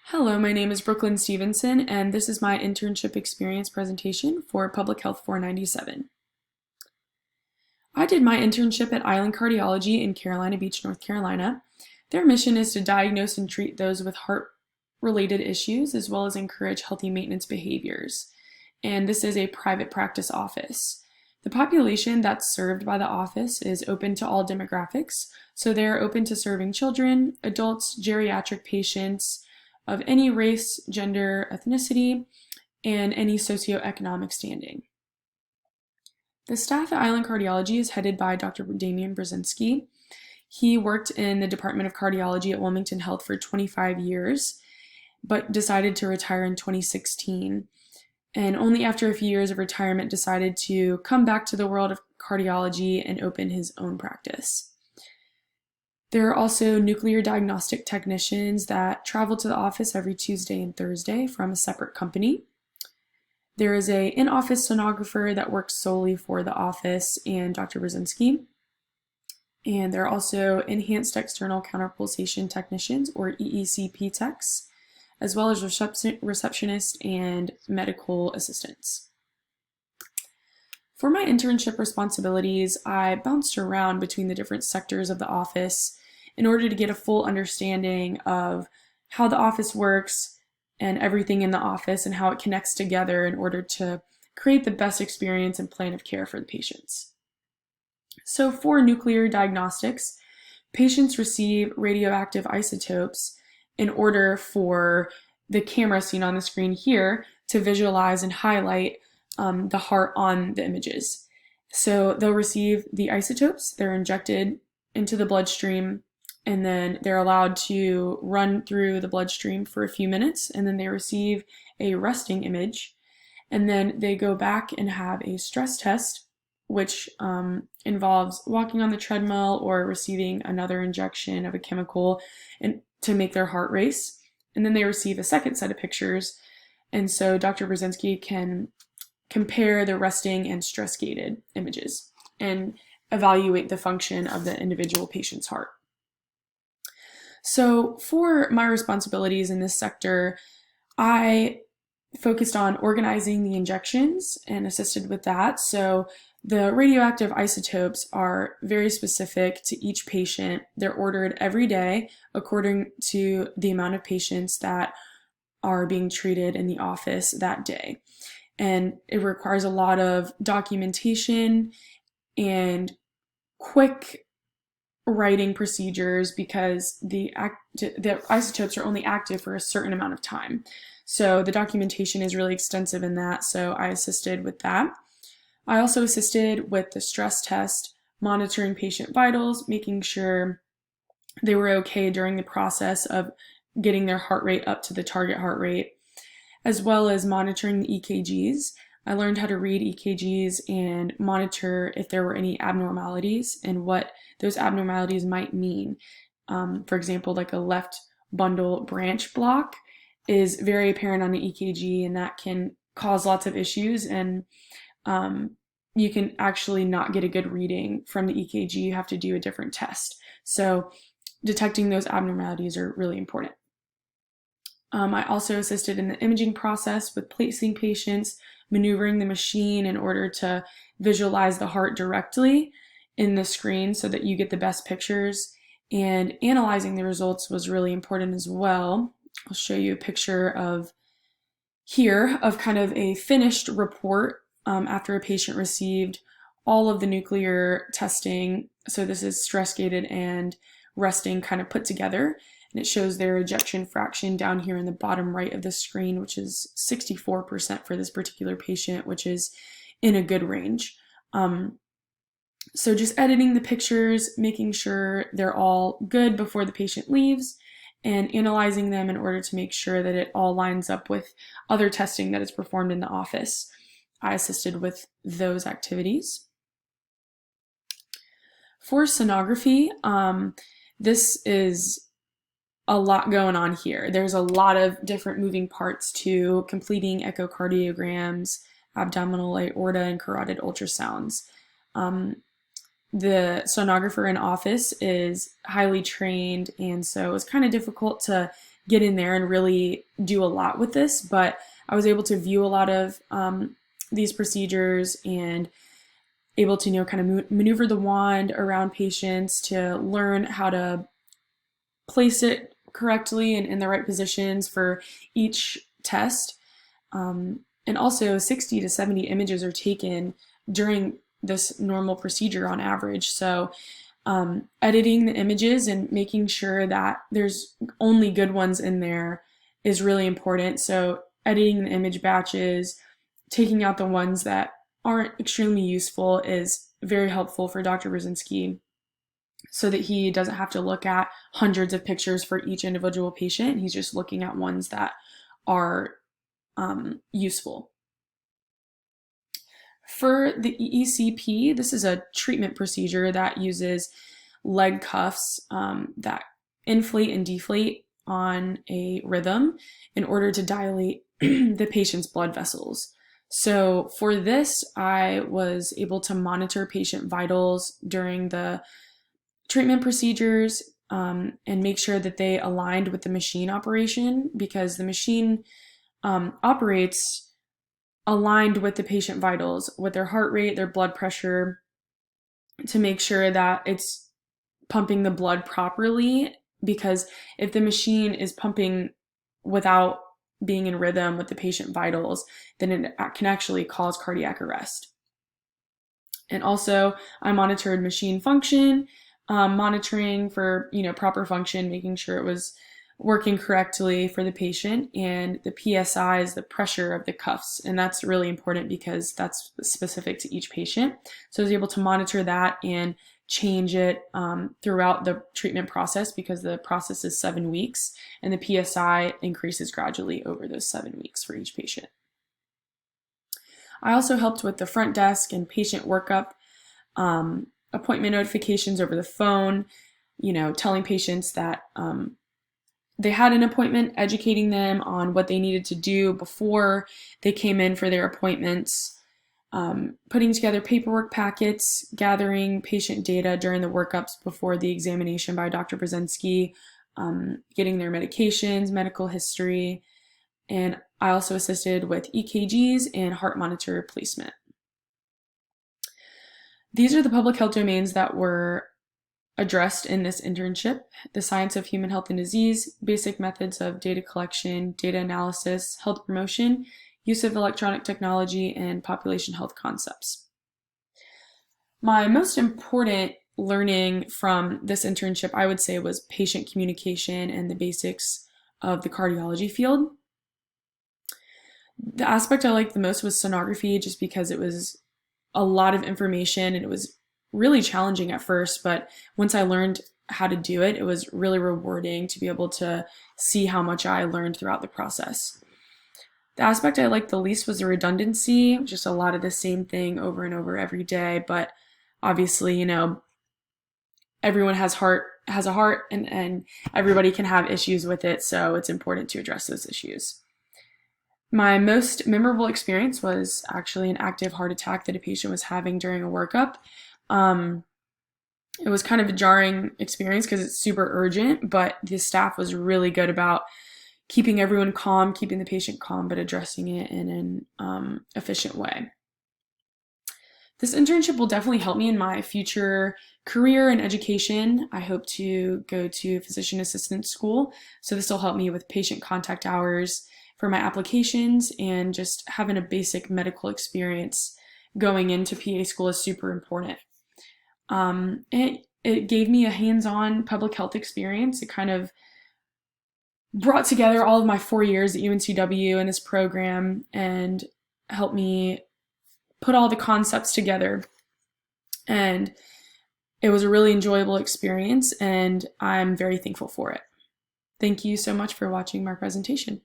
Hello, my name is Brooklyn Stevenson, and this is my internship experience presentation for Public Health 497. I did my internship at Island Cardiology in Carolina Beach, North Carolina. Their mission is to diagnose and treat those with heart-related issues, as well as encourage healthy maintenance behaviors. And this is a private practice office. The population that's served by the office is open to all demographics, so they're open to serving children, adults, geriatric patients, of any race, gender, ethnicity, and any socioeconomic standing. The staff at Island Cardiology is headed by Dr. Damian Brzezinski. He worked in the Department of Cardiology at Wilmington Health for 25 years, but decided to retire in 2016. And only after a few years of retirement decided to come back to the world of cardiology and open his own practice. There are also nuclear diagnostic technicians that travel to the office every Tuesday and Thursday from a separate company. There is an in-office sonographer that works solely for the office and Dr. Brzezinski. And there are also enhanced external counterpulsation technicians, or EECP techs, as well as receptionists and medical assistants. For my internship responsibilities, I bounced around between the different sectors of the office in order to get a full understanding of how the office works and everything in the office and how it connects together in order to create the best experience and plan of care for the patients. So for nuclear diagnostics, patients receive radioactive isotopes in order for the camera seen on the screen here to visualize and highlight the heart on the images. So they'll receive the isotopes, they're injected into the bloodstream, and then they're allowed to run through the bloodstream for a few minutes, and then they receive a resting image, and then they go back and have a stress test, which involves walking on the treadmill or receiving another injection of a chemical to make their heart race. And then they receive a second set of pictures, and so Dr. Brzezinski can compare the resting and stress-gated images and evaluate the function of the individual patient's heart. So for my responsibilities in this sector, I focused on organizing the injections and assisted with that. So the radioactive isotopes are very specific to each patient. They're ordered every day according to the amount of patients that are being treated in the office that day. And it requires a lot of documentation and quick writing procedures because the isotopes are only active for a certain amount of time. So the documentation is really extensive in that, so I assisted with that. I also assisted with the stress test, monitoring patient vitals, making sure they were okay during the process of getting their heart rate up to the target heart rate, as well as monitoring the EKGs. I learned how to read EKGs and monitor if there were any abnormalities and what those abnormalities might mean. For example, like a left bundle branch block is very apparent on the EKG, and that can cause lots of issues, and you can actually not get a good reading from the EKG. You have to do a different test. So detecting those abnormalities are really important. I also assisted in the imaging process with placing patients, maneuvering the machine in order to visualize the heart directly in the screen so that you get the best pictures, and analyzing the results was really important as well. I'll show you a picture of here of kind of a finished report after a patient received all of the nuclear testing. So this is stress-gated and resting kind of put together. And it shows their ejection fraction down here in the bottom right of the screen, which is 64% for this particular patient, which is in a good range. So just editing the pictures, making sure they're all good before the patient leaves, and analyzing them in order to make sure that it all lines up with other testing that is performed in the office. I assisted with those activities. For sonography, this is a lot going on here. There's a lot of different moving parts to completing echocardiograms, abdominal aorta, and carotid ultrasounds. The sonographer in office is highly trained, and so it's kind of difficult to get in there and really do a lot with this, but I was able to view a lot of these procedures and able to, kind of maneuver the wand around patients to learn how to place it correctly and in the right positions for each test. And also 60 to 70 images are taken during this normal procedure on average. So editing the images and making sure that there's only good ones in there is really important. So editing the image batches, taking out the ones that aren't extremely useful is very helpful for Dr. Brzezinski so that he doesn't have to look at hundreds of pictures for each individual patient. He's just looking at ones that are useful. For the EECP, this is a treatment procedure that uses leg cuffs that inflate and deflate on a rhythm in order to dilate the patient's blood vessels. So for this, I was able to monitor patient vitals during the treatment procedures and make sure that they aligned with the machine operation, because the machine operates aligned with the patient vitals, with their heart rate, their blood pressure, to make sure that it's pumping the blood properly. Because if the machine is pumping without being in rhythm with the patient vitals, then it can actually cause cardiac arrest. And also, I monitored machine function, monitoring for proper function, making sure it was working correctly for the patient, and the PSI is the pressure of the cuffs, and that's really important because that's specific to each patient. So I was able to monitor that and change it throughout the treatment process, because the process is 7 weeks and the PSI increases gradually over those 7 weeks for each patient. I also helped with the front desk and patient workup, appointment notifications over the phone, telling patients that they had an appointment, educating them on what they needed to do before they came in for their appointments, putting together paperwork packets, gathering patient data during the workups before the examination by Dr. Brzezinski, getting their medications, medical history, and I also assisted with EKGs and heart monitor placement. These are the public health domains that were addressed in this internship: the science of human health and disease, basic methods of data collection, data analysis, health promotion, use of electronic technology, and population health concepts. My most important learning from this internship, I would say, was patient communication and the basics of the cardiology field. The aspect I liked the most was sonography, just because it was a lot of information and it was really challenging at first, but once I learned how to do it, it was really rewarding to be able to see how much I learned throughout the process. The aspect I liked the least was the redundancy, just a lot of the same thing over and over every day, but obviously, everyone has a heart and everybody can have issues with it, so it's important to address those issues. My most memorable experience was actually an active heart attack that a patient was having during a workup. It was kind of a jarring experience because it's super urgent, but the staff was really good about keeping everyone calm, keeping the patient calm, but addressing it in an efficient way. This internship will definitely help me in my future career and education. I hope to go to physician assistant school, so this will help me with patient contact hours for my applications, and just having a basic medical experience going into PA school is super important. It gave me a hands-on public health experience. It kind of brought together all of my 4 years at UNCW in this program and helped me put all the concepts together. And it was a really enjoyable experience, and I'm very thankful for it. Thank you so much for watching my presentation.